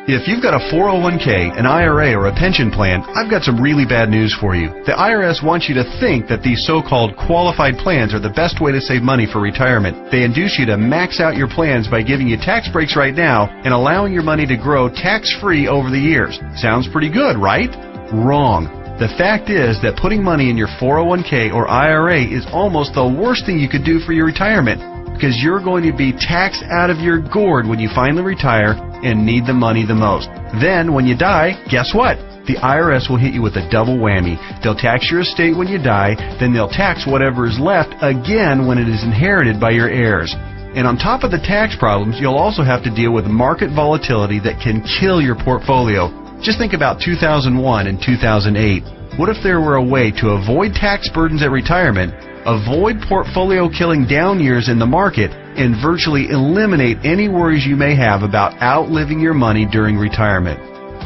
If you've got a 401k, an IRA, or a pension plan, I've got some really bad news for you. The IRS wants you to think that these so-called qualified plans are the best way to save money for retirement. They induce you to max out your plans by giving you tax breaks right now and allowing your money to grow tax-free over the years. Sounds pretty good, right? Wrong. The fact is that putting money in your 401k or IRA is almost the worst thing you could do for your retirement, because you're going to be taxed out of your gourd when you finally retire and need the money the most. Then, when you die, guess what? The IRS will hit you with a double whammy. They'll tax your estate when you die, then they'll tax whatever is left again when it is inherited by your heirs. And on top of the tax problems, you'll also have to deal with market volatility that can kill your portfolio. Just think about 2001 and 2008. What if there were a way to avoid tax burdens at retirement, avoid portfolio-killing down years in the market, and virtually eliminate any worries you may have about outliving your money during retirement?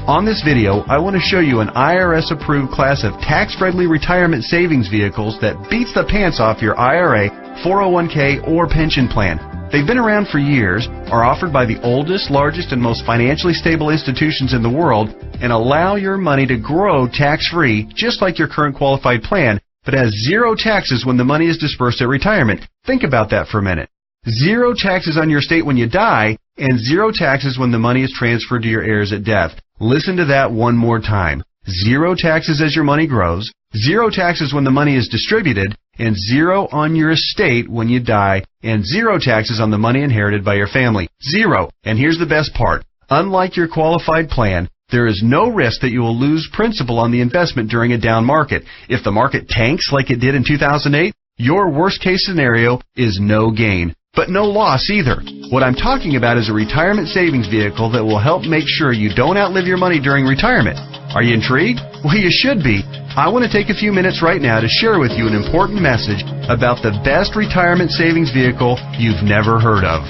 On this video, I want to show you an IRS-approved class of tax-friendly retirement savings vehicles that beats the pants off your IRA, 401k, or pension plan. They've been around for years, are offered by the oldest, largest, and most financially stable institutions in the world, and allow your money to grow tax-free, just like your current qualified plan, but has zero taxes when the money is dispersed at retirement. Think about that for a minute. Zero taxes on your estate when you die, and zero taxes when the money is transferred to your heirs at death. Listen to that one more time. Zero taxes as your money grows, zero taxes when the money is distributed, and zero on your estate when you die, and zero taxes on the money inherited by your family. Zero. And here's the best part. Unlike your qualified plan, there is no risk that you will lose principal on the investment during a down market. If the market tanks like it did in 2008, your worst-case scenario is no gain, but no loss either. What I'm talking about is a retirement savings vehicle that will help make sure you don't outlive your money during retirement. Are you intrigued? Well, you should be. I want to take a few minutes right now to share with you an important message about the best retirement savings vehicle you've never heard of.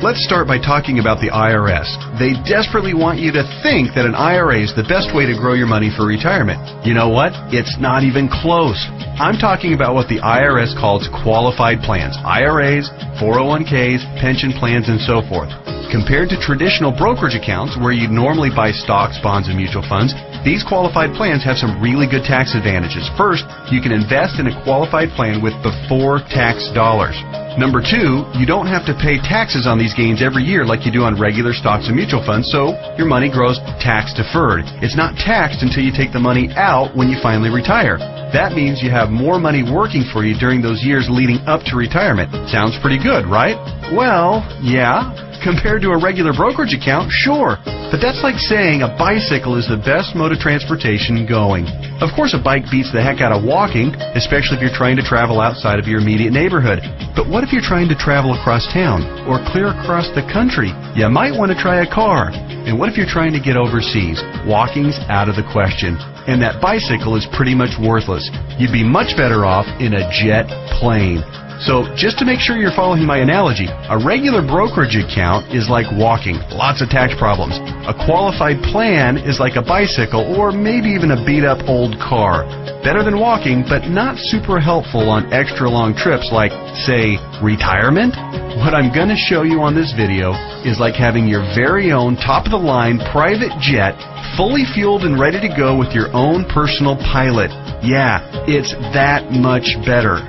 Let's start by talking about the IRS. They desperately want you to think that an IRA is the best way to grow your money for retirement. You know what? It's not even close. I'm talking about what the IRS calls qualified plans, IRAs, 401ks, pension plans, and so forth. Compared to traditional brokerage accounts where you'd normally buy stocks, bonds, and mutual funds, these qualified plans have some really good tax advantages. First, you can invest in a qualified plan with before-tax dollars. Number two, you don't have to pay taxes on these gains every year like you do on regular stocks and mutual funds, so your money grows tax-deferred. It's not taxed until you take the money out when you finally retire. That means you have more money working for you during those years leading up to retirement. Sounds pretty good, right? Well, yeah. Compared to a regular brokerage account, sure. But that's like saying a bicycle is the best mode of transportation going. Of course, a bike beats the heck out of walking, especially if you're trying to travel outside of your immediate neighborhood. But what if you're trying to travel across town or clear across the country? You might want to try a car. And what if you're trying to get overseas? Walking's out of the question. And that bicycle is pretty much worthless. You'd be much better off in a jet plane. So, just to make sure you're following my analogy, a regular brokerage account is like walking, lots of tax problems. A qualified plan is like a bicycle or maybe even a beat-up old car. Better than walking, but not super helpful on extra long trips like, say, retirement. What I'm going to show you on this video is like having your very own top-of-the-line private jet, fully fueled and ready to go with your own personal pilot. Yeah, it's that much better.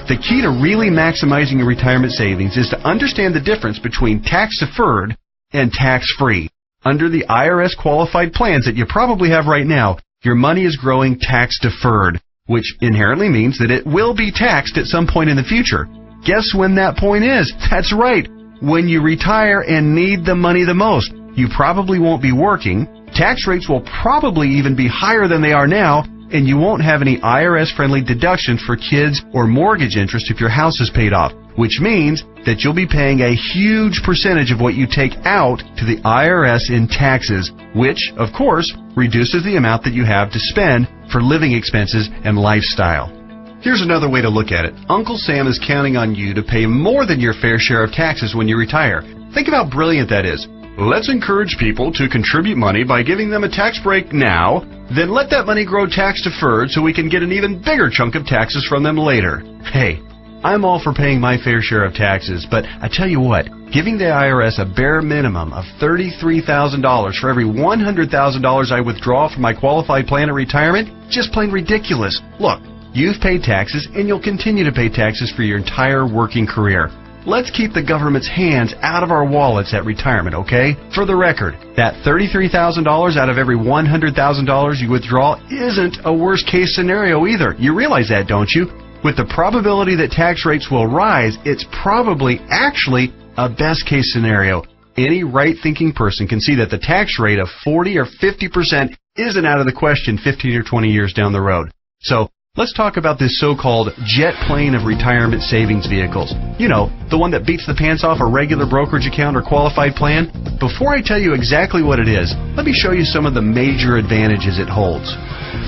The key to really maximizing your retirement savings is to understand the difference between tax-deferred and tax-free. Under the IRS qualified plans that you probably have right now, your money is growing tax-deferred, which inherently means that it will be taxed at some point in the future. Guess when that point is? That's right, when you retire and need the money the most. You probably won't be working, tax rates will probably even be higher than they are now, and you won't have any IRS-friendly deductions for kids or mortgage interest if your house is paid off, which means that you'll be paying a huge percentage of what you take out to the IRS in taxes, which, of course, reduces the amount that you have to spend for living expenses and lifestyle. Here's another way to look at it. Uncle Sam is counting on you to pay more than your fair share of taxes when you retire. Think of how brilliant that is. Let's encourage people to contribute money by giving them a tax break now, then let that money grow tax-deferred so we can get an even bigger chunk of taxes from them later. Hey, I'm all for paying my fair share of taxes, but I tell you what, giving the IRS a bare minimum of $33,000 for every $100,000 I withdraw from my qualified plan at retirement? Just plain ridiculous. Look, you've paid taxes and you'll continue to pay taxes for your entire working career. Let's keep the government's hands out of our wallets at retirement, okay? For the record, that $33,000 out of every $100,000 you withdraw isn't a worst-case scenario either. You realize that, don't you? With the probability that tax rates will rise, it's probably actually a best-case scenario. Any right-thinking person can see that the tax rate of 40 or 50% isn't out of the question 15 or 20 years down the road. So, let's talk about this so-called jet plane of retirement savings vehicles. You know, the one that beats the pants off a regular brokerage account or qualified plan. Before I tell you exactly what it is, let me show you some of the major advantages it holds.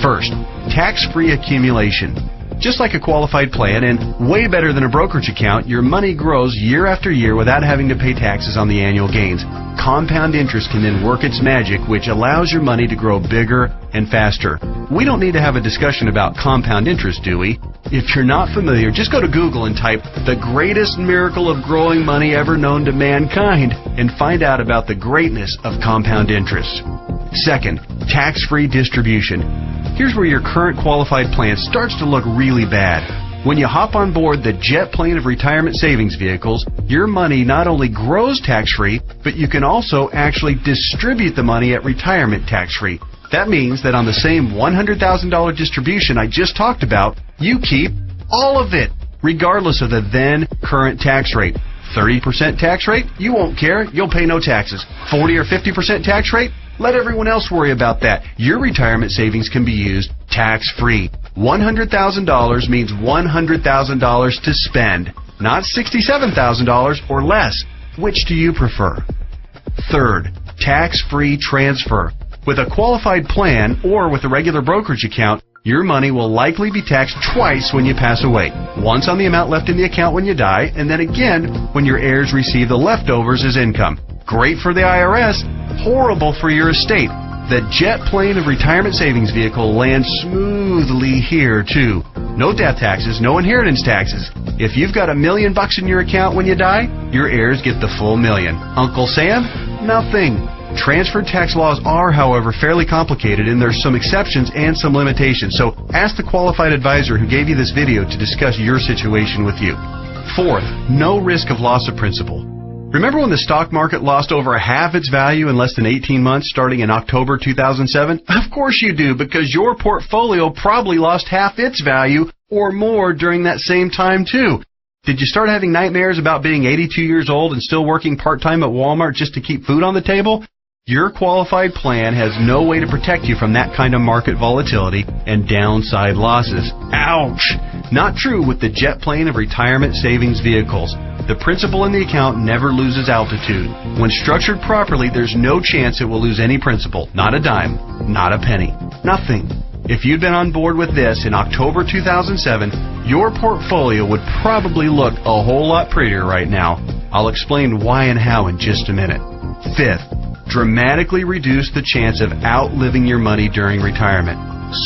First, tax-free accumulation. Just like a qualified plan and way better than a brokerage account, your money grows year after year without having to pay taxes on the annual gains. Compound interest can then work its magic, which allows your money to grow bigger and faster. We don't need to have a discussion about compound interest, do we? If you're not familiar, just go to Google and type "the greatest miracle of growing money ever known to mankind" and find out about the greatness of compound interest. Second, tax-free distribution. Here's where your current qualified plan starts to look really bad. When you hop on board the jet plane of retirement savings vehicles, your money not only grows tax-free, but you can also actually distribute the money at retirement tax-free. That means that on the same $100,000 distribution I just talked about, you keep all of it, regardless of the then current tax rate. 30% tax rate? You won't care. You'll pay no taxes. 40 or 50% tax rate? Let everyone else worry about that. Your retirement savings can be used tax-free. $100,000 means $100,000 to spend, not $67,000 or less. Which do you prefer? Third, tax-free transfer. With a qualified plan or with a regular brokerage account, your money will likely be taxed twice when you pass away. Once on the amount left in the account when you die, and then again when your heirs receive the leftovers as income. Great for the IRS, horrible for your estate. The jet plane of retirement savings vehicle lands smoothly here too. No death taxes, no inheritance taxes. If you've got $1 million in your account when you die, your heirs get the full $1 million. Uncle Sam? Nothing. Transfer tax laws are, however, fairly complicated, and there's some exceptions and some limitations. So ask the qualified advisor who gave you this video to discuss your situation with you. Fourth, no risk of loss of principal. Remember when the stock market lost over half its value in less than 18 months starting in October 2007? Of course you do, because your portfolio probably lost half its value or more during that same time too. Did you start having nightmares about being 82 years old and still working part-time at Walmart just to keep food on the table? Your qualified plan has no way to protect you from that kind of market volatility and downside losses. Ouch! Not true with the jet plane of retirement savings vehicles. The principal in the account never loses altitude. When structured properly, there's no chance it will lose any principal. Not a dime. Not a penny. Nothing. If you'd been on board with this in October 2007, your portfolio would probably look a whole lot prettier right now. I'll explain why and how in just a minute. Fifth, dramatically reduce the chance of outliving your money during retirement.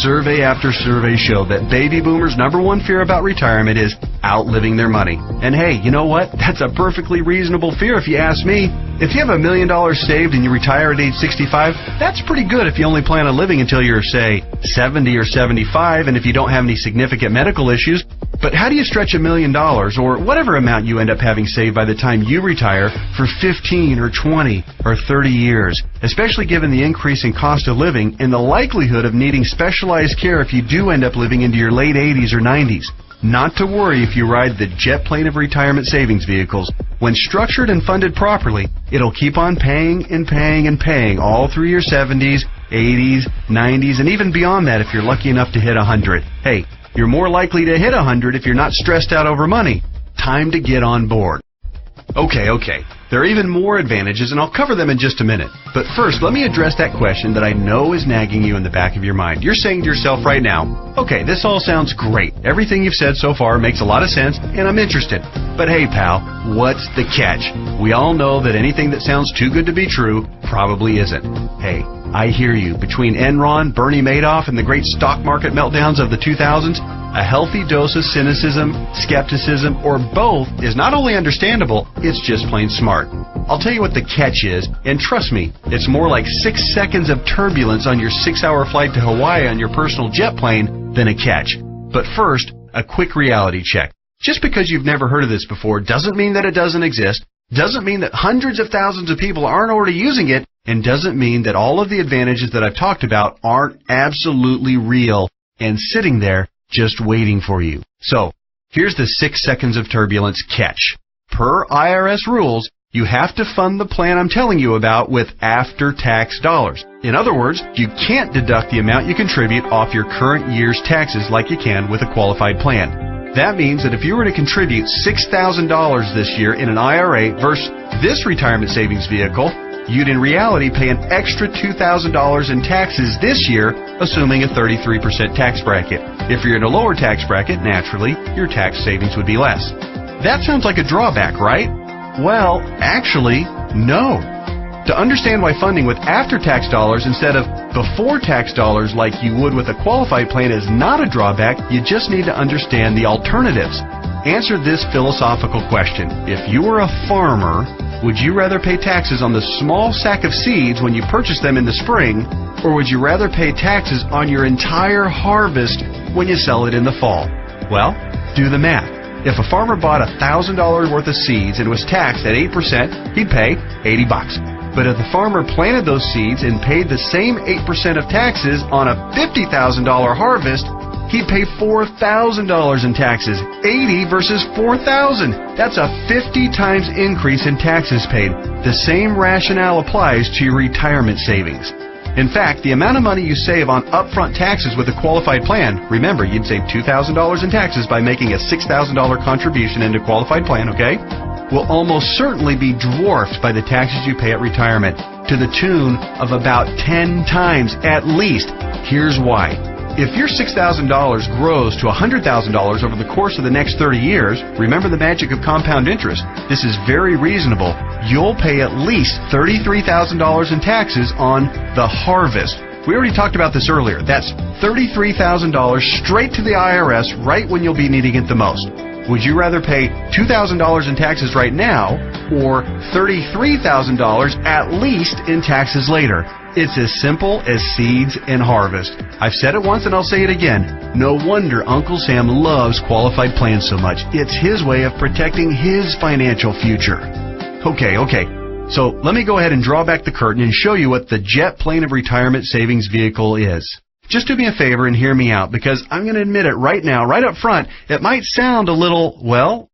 Survey after survey show that baby boomers' #1 fear about retirement is outliving their money. And hey, you know what? That's a perfectly reasonable fear if you ask me. If you have $1 million saved and you retire at age 65, that's pretty good if you only plan on living until you're, say, 70 or 75, and if you don't have any significant medical issues. But how do you stretch $1 million, or whatever amount you end up having saved by the time you retire, for 15 or 20 or 30 years, especially given the increase in cost of living and the likelihood of needing specialized care if you do end up living into your late 80s or 90s? Not to worry if you ride the jet plane of retirement savings vehicles. When structured and funded properly, it'll keep on paying and paying and paying all through your 70s, 80s, 90s, and even beyond that if you're lucky enough to hit 100. Hey, you're more likely to hit 100 if you're not stressed out over money. Time to get on board. Okay. There are even more advantages, and I'll cover them in just a minute. But first, let me address that question that I know is nagging you in the back of your mind. You're saying to yourself right now, okay, this all sounds great. Everything you've said so far makes a lot of sense, and I'm interested. But hey, pal, what's the catch? We all know that anything that sounds too good to be true probably isn't. Hey, I hear you. Between Enron, Bernie Madoff, and the great stock market meltdowns of the 2000s, a healthy dose of cynicism, skepticism, or both is not only understandable, it's just plain smart. start. I'll tell you what the catch is, and trust me, it's more like 6 seconds of turbulence on your 6-hour flight to Hawaii on your personal jet plane than a catch. But first, a quick reality check. Just because you've never heard of this before doesn't mean that it doesn't exist, doesn't mean that hundreds of thousands of people aren't already using it, and doesn't mean that all of the advantages that I've talked about aren't absolutely real and sitting there just waiting for you. So, here's the 6 seconds of turbulence catch. Per IRS rules, you have to fund the plan I'm telling you about with after-tax dollars. In other words, you can't deduct the amount you contribute off your current year's taxes like you can with a qualified plan. That means that if you were to contribute $6,000 this year in an IRA versus this retirement savings vehicle, you'd in reality pay an extra $2,000 in taxes this year, assuming a 33% tax bracket. If you're in a lower tax bracket, naturally, your tax savings would be less. That sounds like a drawback, right? Well, actually, no. To understand why funding with after-tax dollars instead of before-tax dollars like you would with a qualified plan is not a drawback, you just need to understand the alternatives. Answer this philosophical question. If you were a farmer, would you rather pay taxes on the small sack of seeds when you purchase them in the spring, or would you rather pay taxes on your entire harvest when you sell it in the fall? Well, do the math. If a farmer bought $1,000 worth of seeds and was taxed at 8%, he'd pay $80. But if the farmer planted those seeds and paid the same 8% of taxes on a $50,000 harvest, he'd pay $4,000 in taxes. 80 versus 4,000. That's a 50 times increase in taxes paid. The same rationale applies to your retirement savings. In fact, the amount of money you save on upfront taxes with a qualified plan, remember, you'd save $2,000 in taxes by making a $6,000 contribution into a qualified plan, okay? Will almost certainly be dwarfed by the taxes you pay at retirement, to the tune of about 10 times at least. Here's why. If your $6,000 grows to $100,000 over the course of the next 30 years, remember the magic of compound interest. This is very reasonable. You'll pay at least $33,000 in taxes on the harvest. We already talked about this earlier. That's $33,000 straight to the IRS right when you'll be needing it the most. Would you rather pay $2,000 in taxes right now or $33,000 at least in taxes later? It's as simple as seeds and harvest. I've said it once and I'll say it again. No wonder Uncle Sam loves qualified plans so much. It's his way of protecting his financial future. Okay. So let me go ahead and draw back the curtain and show you what the jet plane of retirement savings vehicle is. Just do me a favor and hear me out, because I'm going to admit it right now, right up front, it might sound a little, well,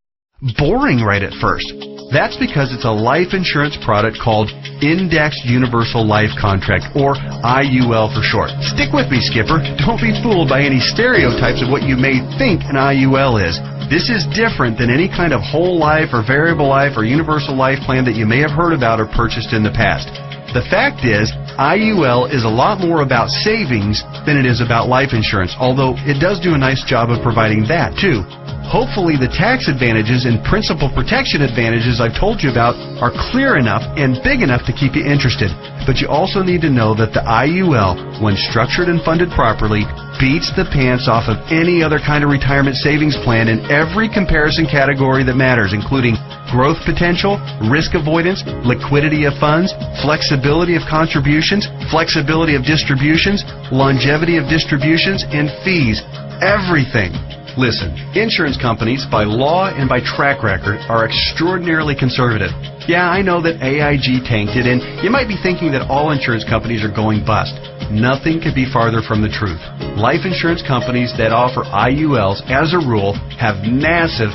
boring right at first. That's because it's a life insurance product called Indexed Universal Life Contract, or IUL for short. Stick with me, Skipper. Don't be fooled by any stereotypes of what you may think an IUL is. This is different than any kind of whole life or variable life or universal life plan that you may have heard about or purchased in the past. The fact is, IUL is a lot more about savings than it is about life insurance, although it does do a nice job of providing that too. Hopefully the tax advantages and principal protection advantages I've told you about are clear enough and big enough to keep you interested. But you also need to know that the IUL, when structured and funded properly, beats the pants off of any other kind of retirement savings plan in every comparison category that matters, including growth potential, risk avoidance, liquidity of funds, flexibility of contributions, flexibility of distributions, longevity of distributions, and fees. Everything. Listen, insurance companies, by law and by track record, are extraordinarily conservative. Yeah, I know that AIG tanked it, and you might be thinking that all insurance companies are going bust. Nothing could be farther from the truth. Life insurance companies that offer IULs, as a rule, have massive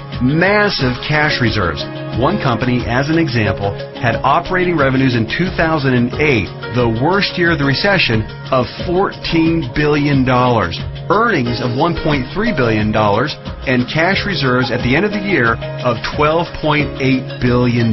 cash reserves. One company, as an example, had operating revenues in 2008, the worst year of the recession, of $14 billion. Earnings of $1.3 billion, and cash reserves at the end of the year of $12.8 billion.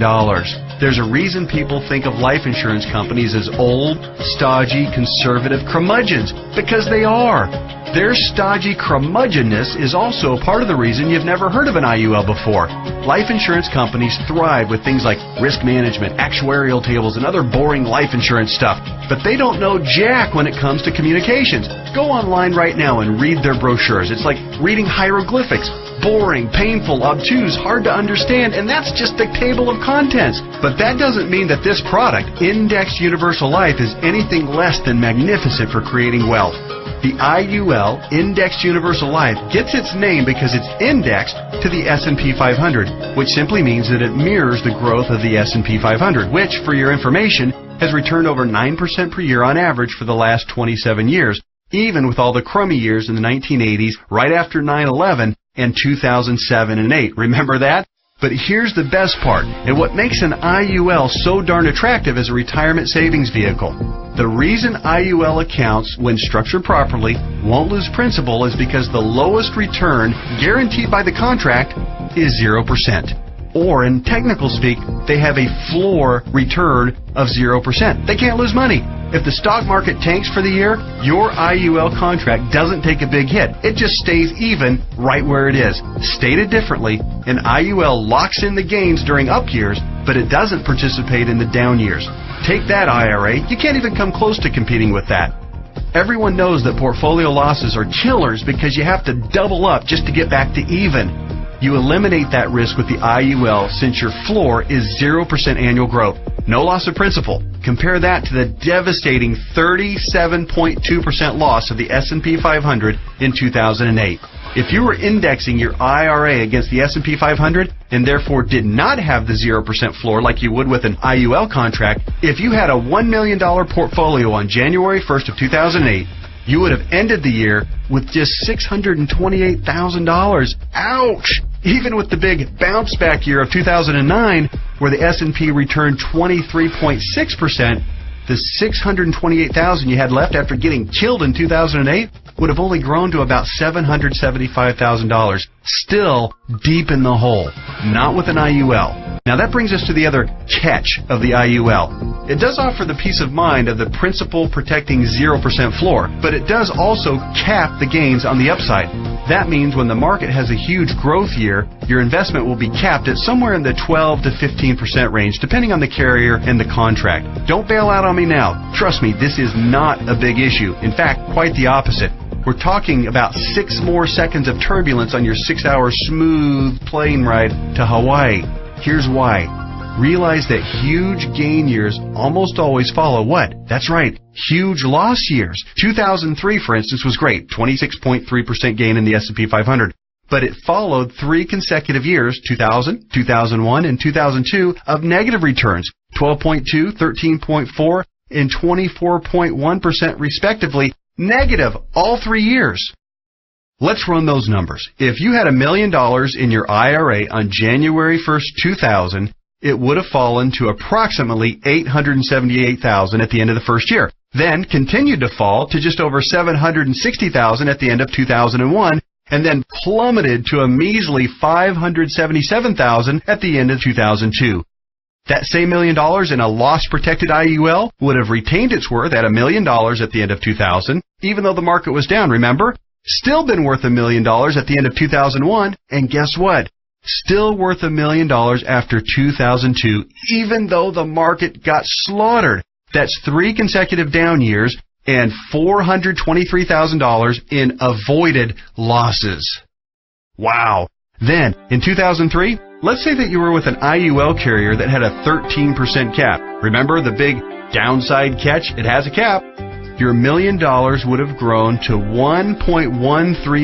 There's a reason people think of life insurance companies as old, stodgy, conservative curmudgeons, because they are. Their stodgy curmudgeonness is also part of the reason you've never heard of an IUL before. Life insurance companies thrive with things like risk management, actuarial tables, and other boring life insurance stuff. But they don't know jack when it comes to communications. Go online right now and read their brochures. It's like reading hieroglyphics. boring, painful, obtuse, hard to understand, and that's just the table of contents. But that doesn't mean that this product, Indexed Universal Life, is anything less than magnificent for creating wealth. The IUL, Indexed Universal Life, gets its name because it's indexed to the S&P 500, which simply means that it mirrors the growth of the S&P 500, which, for your information, has returned over 9% per year on average for the last 27 years, even with all the crummy years in the 1980s, right after 9/11, and 2007 and 8. Remember that? But here's the best part, and what makes an IUL so darn attractive as a retirement savings vehicle. The reason IUL accounts, when structured properly, won't lose principal is because the lowest return guaranteed by the contract is 0%. Or, in technical speak, they have a floor return of 0%. They can't lose money. If the stock market tanks for the year, your IUL contract doesn't take a big hit. It just stays even right where it is. Stated differently, an IUL locks in the gains during up years, but it doesn't participate in the down years. Take that, IRA. You can't even come close to competing with that. Everyone knows that portfolio losses are killers because you have to double up just to get back to even. You eliminate that risk with the IUL since your floor is 0% annual growth. No loss of principal. Compare that to the devastating 37.2% loss of the S&P 500 in 2008. If you were indexing your IRA against the S&P 500 and therefore did not have the 0% floor like you would with an IUL contract, if you had a $1 million portfolio on January 1st of 2008, you would have ended the year with just $628,000. Ouch! Even with the big bounce back year of 2009, where the S&P returned 23.6%, the $628,000 you had left after getting killed in 2008 would have only grown to about $775,000. Still deep in the hole. Not with an IUL. Now that brings us to the other catch of the IUL. It does offer the peace of mind of the principal protecting 0% floor, but it does also cap the gains on the upside. That means when the market has a huge growth year, your investment will be capped at somewhere in the 12 to 15% range, depending on the carrier and the contract. Don't bail out on me now. Trust me, this is not a big issue. In fact, quite the opposite. We're talking about 6 more seconds of turbulence on your 6-hour smooth plane ride to Hawaii. Here's why. Realize that huge gain years almost always follow what? That's right, huge loss years. 2003, for instance, was great, 26.3% gain in the S&P 500. But it followed 3 consecutive years, 2000, 2001, and 2002, of negative returns, 12.2, 13.4, and 24.1% respectively, negative all 3 years. Let's run those numbers. If you had $1 million in your IRA on January 1st, 2000, it would have fallen to approximately $878,000 at the end of the first year. Then continued to fall to just over $760,000 at the end of 2001, and then plummeted to a measly $577,000 at the end of 2002. That same $1 million in a loss-protected IUL would have retained its worth at $1 million at the end of 2000, even though the market was down, remember? Still been worth $1 million at the end of 2001, and guess what? Still worth $1 million after 2002, even though the market got slaughtered. That's 3 consecutive down years and $423,000 in avoided losses. Wow. Then, in 2003, let's say that you were with an IUL carrier that had a 13% cap. Remember the big downside catch? It has a cap. Your $1 million would have grown to $1.13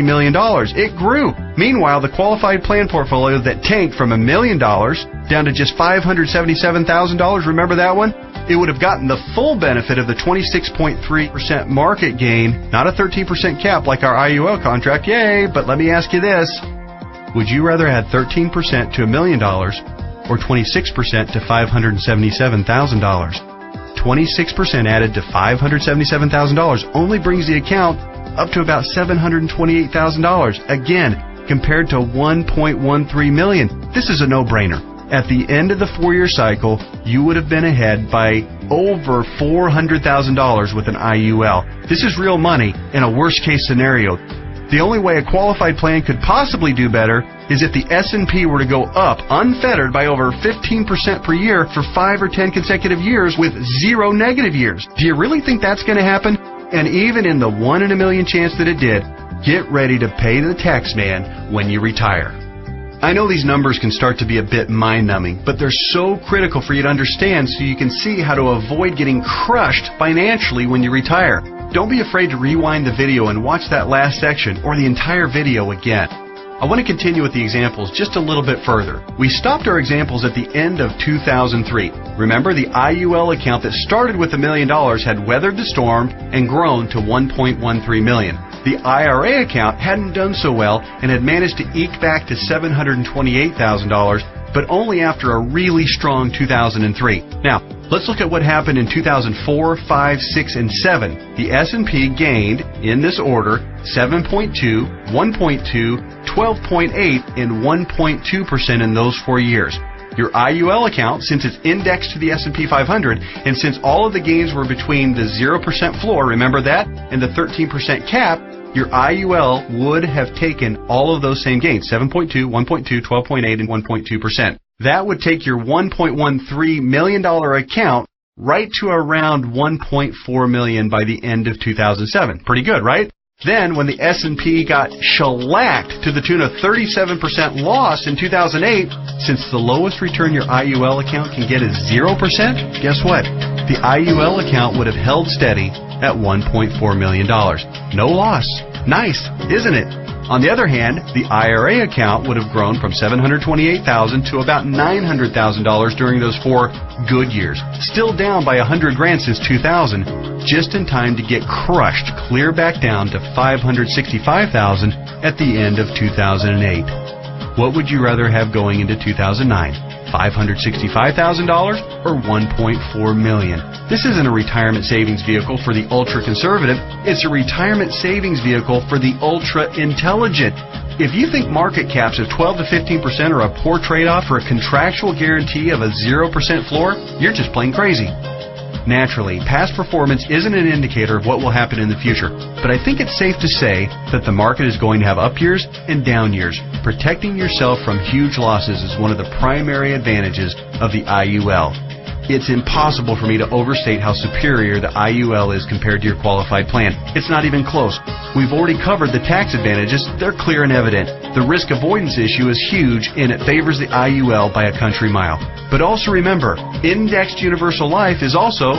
million. It grew. Meanwhile, the qualified plan portfolio that tanked from $1 million down to just $577,000, remember that one? It would have gotten the full benefit of the 26.3% market gain, not a 13% cap like our IUL contract. Yay! But let me ask you this. Would you rather add 13% to $1 million or 26% to $577,000? 26% added to $577,000 only brings the account up to about $728,000. Again, compared to $1.13 million. This is a no-brainer. At the end of the 4-year cycle, you would have been ahead by over $400,000 with an IUL. This is real money in a worst-case scenario. The only way a qualified plan could possibly do better is if the S&P were to go up unfettered by over 15% per year for 5 or 10 consecutive years with 0 negative years. Do you really think that's going to happen? And even in the 1 in a million chance that it did, Get ready to pay the tax man when you retire. I know these numbers can start to be a bit mind-numbing, but they're so critical for you to understand so you can see how to avoid getting crushed financially when you retire. Don't be afraid to rewind the video and watch that last section or the entire video again. I want to continue with the examples just a little bit further. We stopped our examples at the end of 2003. Remember, the IUL account that started with $1 million had weathered the storm and grown to $1.13 million. The IRA account hadn't done so well and had managed to eke back to $728,000, but only after a really strong 2003. Now, let's look at what happened in 2004, 5, 6, and 7. The S&P gained, in this order, 7.2, 1.2, 12.8, and 1.2% in those 4 years. Your IUL account, since it's indexed to the S&P 500, and since all of the gains were between the 0% floor, remember that, and the 13% cap, your IUL would have taken all of those same gains, 7.2, 1.2, 12.8, and 1.2%. That would take your $1.13 million account right to around $1.4 million by the end of 2007. Pretty good, right? Then, when the S&P got shellacked to the tune of 37% loss in 2008, since the lowest return your IUL account can get is 0%, guess what? The IUL account would have held steady at $1.4 million. No loss. Nice, isn't it? On the other hand, the IRA account would have grown from $728,000 to about $900,000 during those 4 good years. Still down by $100,000 since 2000, just in time to get crushed clear back down to $565,000 at the end of 2008. What would you rather have going into 2009? $565,000 or $1.4 million? This isn't a retirement savings vehicle for the ultra-conservative. It's a retirement savings vehicle for the ultra-intelligent. If you think market caps of 12 to 15% are a poor trade-off for a contractual guarantee of a 0% floor, you're just plain crazy. Naturally, past performance isn't an indicator of what will happen in the future, but I think it's safe to say that the market is going to have up years and down years. Protecting yourself from huge losses is one of the primary advantages of the IUL. It's impossible for me to overstate how superior the IUL is compared to your qualified plan. It's not even close. We've already covered the tax advantages. They're clear and evident. The risk avoidance issue is huge, and it favors the IUL by a country mile. But also remember, indexed universal life is also,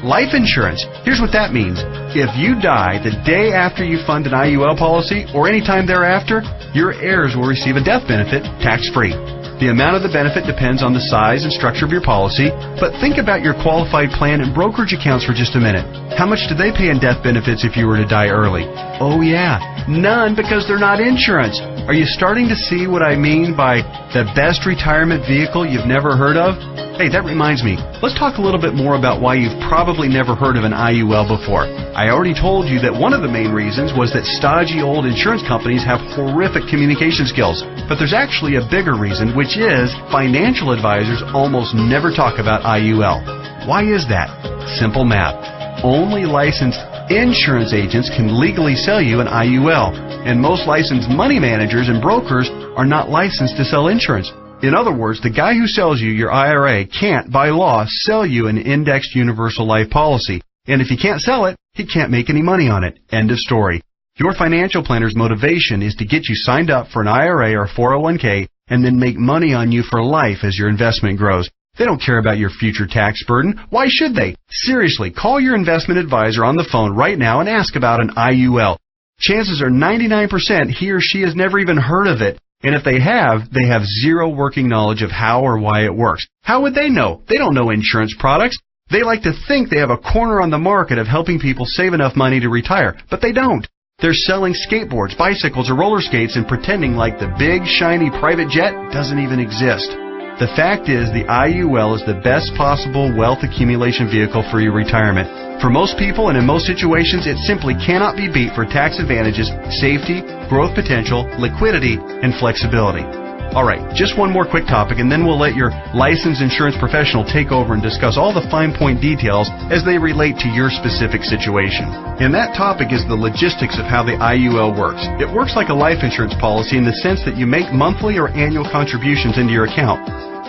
life insurance. Here's what that means. If you die the day after you fund an IUL policy, or any time thereafter, your heirs will receive a death benefit tax-free. The amount of the benefit depends on the size and structure of your policy, but think about your qualified plan and brokerage accounts for just a minute. How much do they pay in death benefits if you were to die early? Oh yeah, none, because they're not insurance. Are you starting to see what I mean by the best retirement vehicle you've never heard of? Hey, that reminds me. Let's talk a little bit more about why you've probably never heard of an IUL before. I already told you that one of the main reasons was that stodgy old insurance companies have horrific communication skills. But there's actually a bigger reason, which is financial advisors almost never talk about IUL. Why is that? Simple math. Only licensed insurance agents can legally sell you an IUL, and most licensed money managers and brokers are not licensed to sell insurance. In other words, the guy who sells you your IRA can't, by law, sell you an indexed universal life policy. And if he can't sell it, he can't make any money on it. End of story. Your financial planner's motivation is to get you signed up for an IRA or 401k and then make money on you for life as your investment grows. They don't care about your future tax burden. Why should they? Seriously, call your investment advisor on the phone right now and ask about an IUL. Chances are 99% he or she has never even heard of it. And if they have zero working knowledge of how or why it works. How would they know? They don't know insurance products. They like to think they have a corner on the market of helping people save enough money to retire, but they don't. They're selling skateboards, bicycles, or roller skates and pretending like the big, shiny private jet doesn't even exist. The fact is, the IUL is the best possible wealth accumulation vehicle for your retirement. For most people and in most situations, it simply cannot be beat for tax advantages, safety, growth potential, liquidity, and flexibility. All right, just one more quick topic, and then we'll let your licensed insurance professional take over and discuss all the fine point details as they relate to your specific situation. And that topic is the logistics of how the IUL works. It works like a life insurance policy in the sense that you make monthly or annual contributions into your account.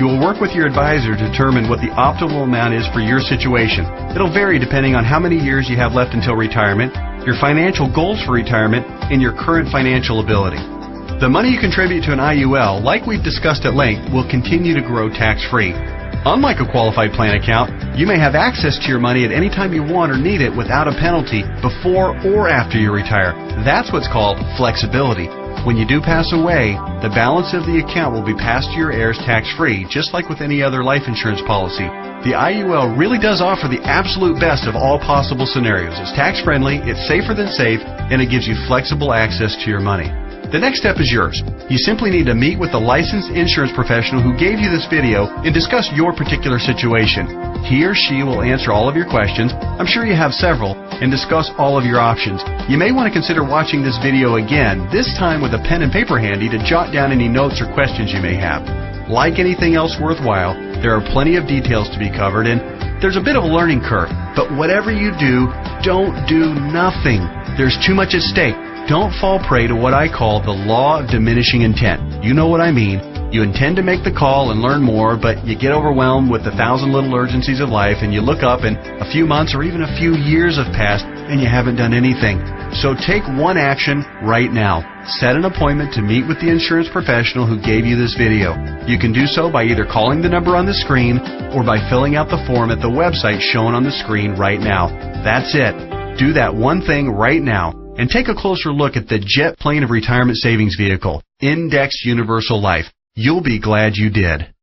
You will work with your advisor to determine what the optimal amount is for your situation. It'll vary depending on how many years you have left until retirement, your financial goals for retirement, and your current financial ability. The money you contribute to an IUL, like we've discussed at length, will continue to grow tax-free. Unlike a qualified plan account, you may have access to your money at any time you want or need it without a penalty before or after you retire. That's what's called flexibility. When you do pass away, the balance of the account will be passed to your heirs tax-free, just like with any other life insurance policy. The IUL really does offer the absolute best of all possible scenarios. It's tax-friendly, it's safer than safe, and it gives you flexible access to your money. The next step is yours. You simply need to meet with a licensed insurance professional who gave you this video and discuss your particular situation. He or she will answer all of your questions, I'm sure you have several, and discuss all of your options. You may want to consider watching this video again, this time with a pen and paper handy to jot down any notes or questions you may have. Like anything else worthwhile, there are plenty of details to be covered, and there's a bit of a learning curve. But whatever you do, don't do nothing. There's too much at stake. Don't fall prey to what I call the law of diminishing intent. You know what I mean. You intend to make the call and learn more, but you get overwhelmed with 1,000 little urgencies of life, and you look up and a few months or even a few years have passed and you haven't done anything. So take one action right now. Set an appointment to meet with the insurance professional who gave you this video. You can do so by either calling the number on the screen or by filling out the form at the website shown on the screen right now. That's it. Do that one thing right now. And take a closer look at the jet plane of retirement savings vehicle, Indexed Universal Life. You'll be glad you did.